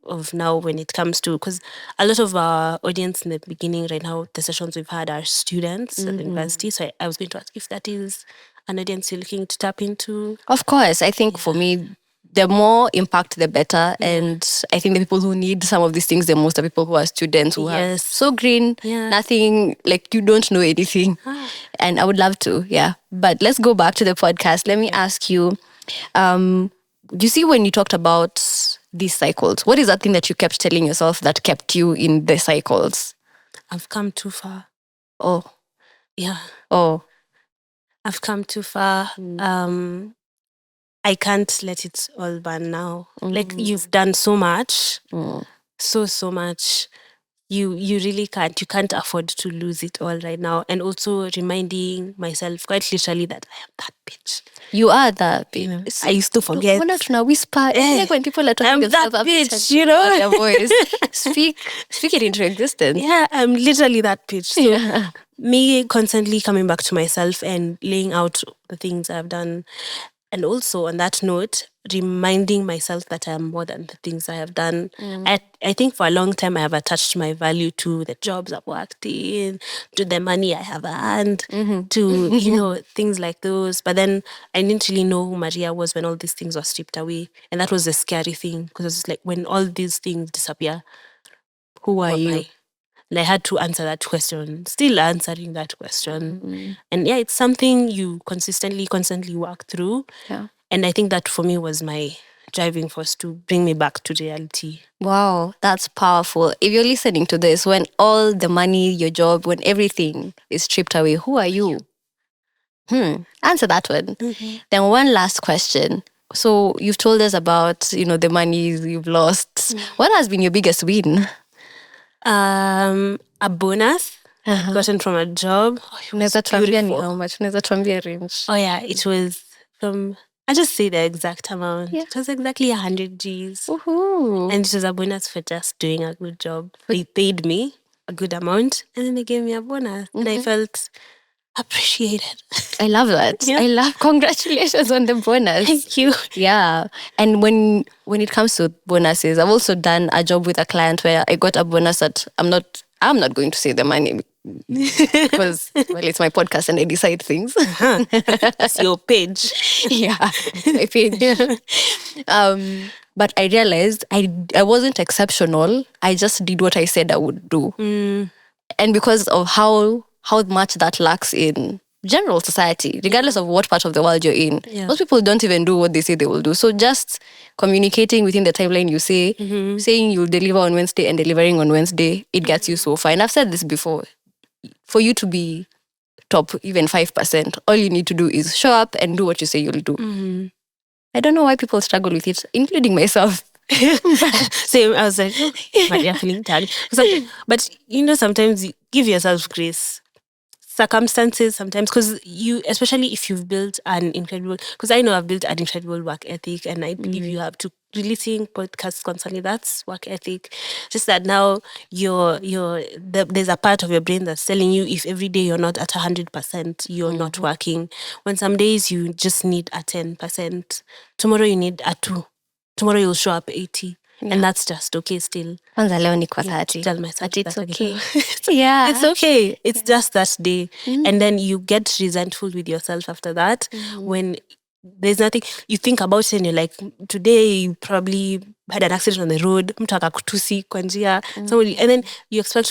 of now when it comes to, because a lot of our audience in the beginning right now, the sessions we've had are students at university. So I was going to ask if that is an audience you're looking to tap into. Of course, I think for me, the more impact, the better. And I think the people who need some of these things the most are people who are students who are so green, nothing, like you don't know anything. And I would love to, yeah. But let's go back to the podcast. Let me ask you, you see when you talked about these cycles, what is that thing that you kept telling yourself that kept you in the cycles? I've come too far. Oh. Yeah. Oh. I've come too far. I can't let it all burn now. Like, you've done so much, so much. You really can't. You can't afford to lose it all right now. And also reminding myself quite literally that I am that bitch. You are that bitch. You know, I used to forget. When I whisper, like when people are talking I'm that bitch, you know. Their voice. Speak it into existence. Yeah, I'm literally that bitch. So me constantly coming back to myself and laying out the things I've done. And also on that note, reminding myself that I'm more than the things I have done. I think for a long time I have attached my value to the jobs I've worked in, to the money I have earned, to, things like those. But then I didn't really know who Maria was when all these things were stripped away. And that was the scary thing, because it's like when all these things disappear, who are you? And I had to answer that question, still answering that question. And yeah, it's something you constantly work through. Yeah. And I think that for me was my driving force to bring me back to reality. Wow, that's powerful. If you're listening to this, when all the money, your job, when everything is stripped away, who are you? Answer that one. Then one last question. So you've told us about, the money you've lost. What has been your biggest win? A bonus gotten from a job. Unaweza tuambia ni how much? Unaweza tuambia range? Oh yeah, it was from, I just say the exact amount. Yeah. It was exactly 100 Gs. Woohoo. And it was a bonus for just doing a good job. They paid me a good amount and then they gave me a bonus. And I felt appreciated. I love that. Yeah. Congratulations on the bonus. Thank you. Yeah. And when it comes to bonuses, I've also done a job with a client where I got a bonus that I'm not going to say the money because it's my podcast and I decide things. It's your page. Yeah, it's my page. But I realized I wasn't exceptional. I just did what I said I would do. And because of how much that lacks in general society, regardless of what part of the world you're in, most people don't even do what they say they will do. So just communicating within the timeline you say, saying you'll deliver on Wednesday and delivering on Wednesday, it gets you so far. And I've said this before, for you to be top even 5%, all you need to do is show up and do what you say you'll do. I don't know why people struggle with it, including myself. Same, I was like, Maria feeling tired. But sometimes you give yourself grace. circumstances sometimes, because you, especially if you've built an incredible, because I know I've built an incredible work ethic, and I believe you have to, releasing podcasts constantly, that's work ethic. Just that now there's a part of your brain that's telling you, if every day you're not at 100%, you're not working. When some days you just need a 10%, tomorrow you need a 2, tomorrow you'll show up 80. And that's just okay still. Kwanza leo ni kwa 30. Tell myself But it's that okay. yeah. It's okay. It's just that day. And then you get resentful with yourself after that. When there's nothing, you think about it and you're like, today you probably had an accident on the road, mtu akakutusi kwa njia, somebody, and then you expect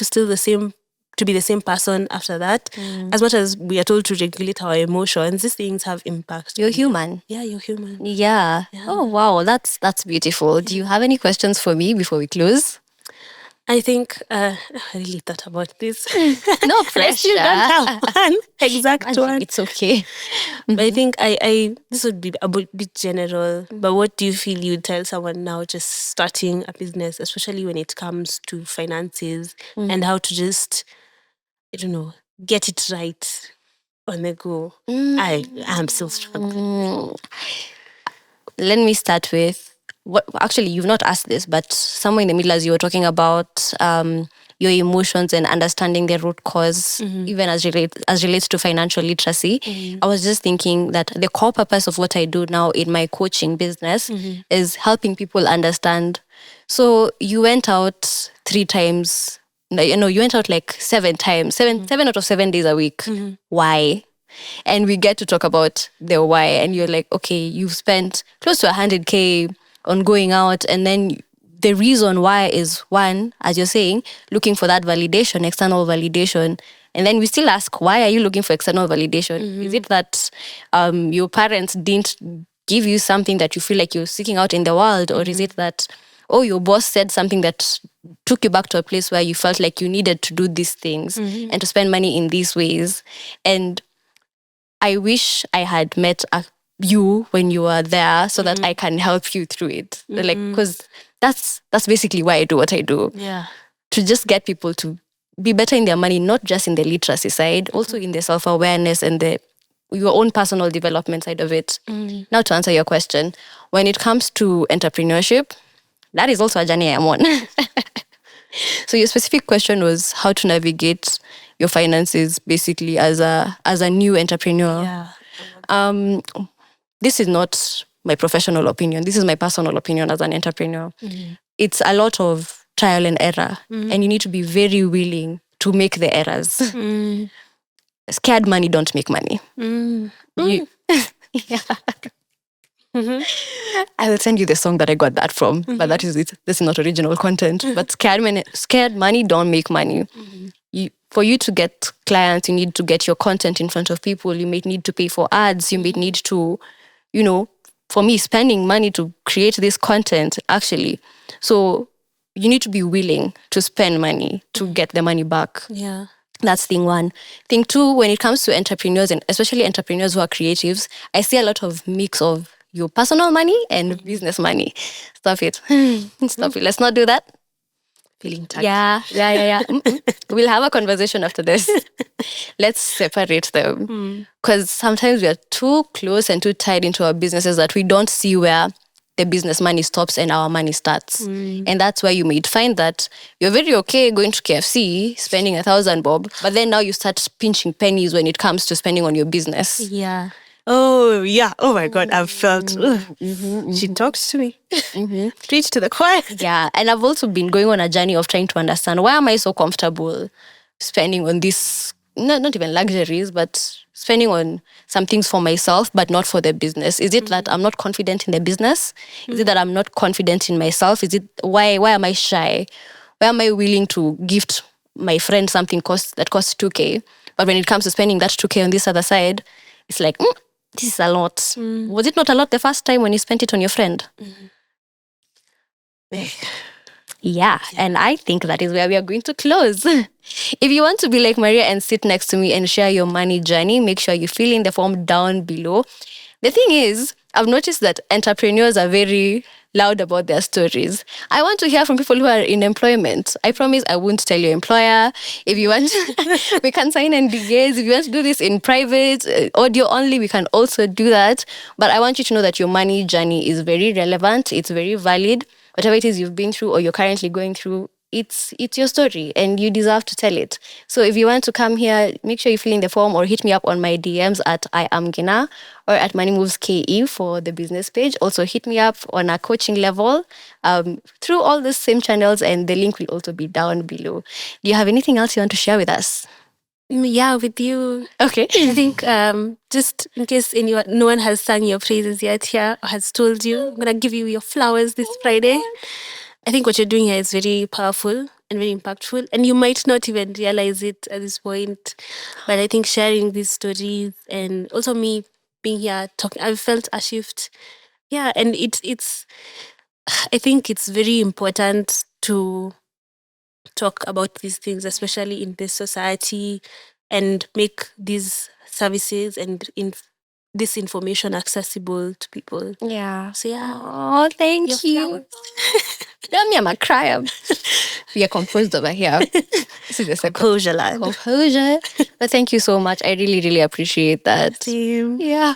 to be the same person after that. As much as we are told to regulate our emotions, these things have impact. You're human. Yeah, you're human. Yeah. Oh wow, that's beautiful. Do you have any questions for me before we close? I think I really thought about this. No pressure. I still don't have one exact one. It's okay. But I think I this would be a bit general. But what do you feel you'd tell someone now just starting a business, especially when it comes to finances and how to just, I don't know, get it right on the go? I am still struggling. Let me start with what actually you've not asked this, but somewhere in the middle as you were talking about your emotions and understanding the root cause, even as relates to financial literacy. I was just thinking that the core purpose of what I do now in my coaching business is helping people understand. So you went out 3 times, you went out like 7 times, 7 out of 7 days a week. Why? And we get to talk about the why. And you're like, okay, you've spent close to 100K on going out. And then the reason why is, one, as you're saying, looking for that validation, external validation. And then we still ask, why are you looking for external validation? Is it that your parents didn't give you something that you feel like you're seeking out in the world? Or is it that, your boss said something that took you back to a place where you felt like you needed to do these things and to spend money in these ways? And I wish I had met you when you were there so that I can help you through it. Like, because that's basically why I do what I do. Yeah. To just get people to be better in their money, not just in the literacy side, also in the self-awareness and your own personal development side of it. Now, to answer your question, when it comes to entrepreneurship, that is also a journey I'm on. So your specific question was how to navigate your finances, basically as a new entrepreneur. Yeah. This is not my professional opinion. This is my personal opinion as an entrepreneur. It's a lot of trial and error, and you need to be very willing to make the errors. Scared money don't make money. Yeah. I will send you the song that I got that from, but that is it. This is not original content. But scared money don't make money. For you to get clients, you need to get your content in front of people. You may need to pay for ads. You may need to, for me, spending money to create this content, actually. So you need to be willing to spend money to get the money back. Yeah. That's thing one. Thing two, when it comes to entrepreneurs, and especially entrepreneurs who are creatives, I see a lot of mix of your personal money and business money. Stop it. Stop it. Let's not do that. Feeling tagged. Yeah. We'll have a conversation after this. Let's separate them. Because sometimes we are too close and too tied into our businesses that we don't see where the business money stops and our money starts. And that's why you might find that you're very okay going to KFC, spending 1,000 bob, but then now you start pinching pennies when it comes to spending on your business. Yeah. Oh, yeah. Oh, my God. I've felt, she talks to me. Preach to the choir. Yeah. And I've also been going on a journey of trying to understand, why am I so comfortable spending on this, not even luxuries, but spending on some things for myself, but not for the business? Is it that I'm not confident in the business? Is it that I'm not confident in myself? Is it, why am I shy? Why am I willing to gift my friend something that costs 2K? But when it comes to spending that 2K on this other side, it's like, this is a lot. Was it not a lot the first time when you spent it on your friend? Yeah, and I think that is where we are going to close. If you want to be like Maria and sit next to me and share your money journey, make sure you fill in the form down below. The thing is, I've noticed that entrepreneurs are very loud about their stories. I want to hear from people who are in employment. I promise I won't tell your employer. If you want, we can sign NDAs. If you want to do this in private, audio only, we can also do that. But I want you to know that your money journey is very relevant. It's very valid. Whatever it is you've been through or you're currently going through, it's your story and you deserve to tell it. So if you want to come here, make sure you fill in the form or hit me up on my DMs at I am Gina or at Money Moves KE for the business page. Also hit me up on a coaching level through all the same channels, and the link will also be down below. Do you have anything else you want to share with us? Yeah, with you. Okay. I think just in case no one has sung your praises yet here or has told you, I'm gonna give you your flowers this Friday. I think what you're doing here is very powerful and very impactful, and you might not even realize it at this point. But I think sharing these stories and also me being here talking, I've felt a shift. Yeah, and it's I think it's very important to talk about these things, especially in this society, and make these services and this information accessible to people. Yeah. So yeah. Oh, thank you. flowers. Tell me I'm a crier. We are composed over here. This is the second. Composure, lad. Composure. But thank you so much. I really, really appreciate that. Same. Yeah.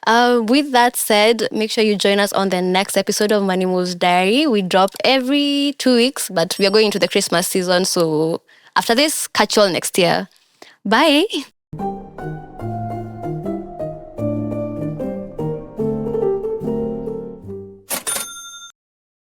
With that said, make sure you join us on the next episode of Money Moves Diary. We drop every 2 weeks, but we are going into the Christmas season. So after this, catch you all next year. Bye.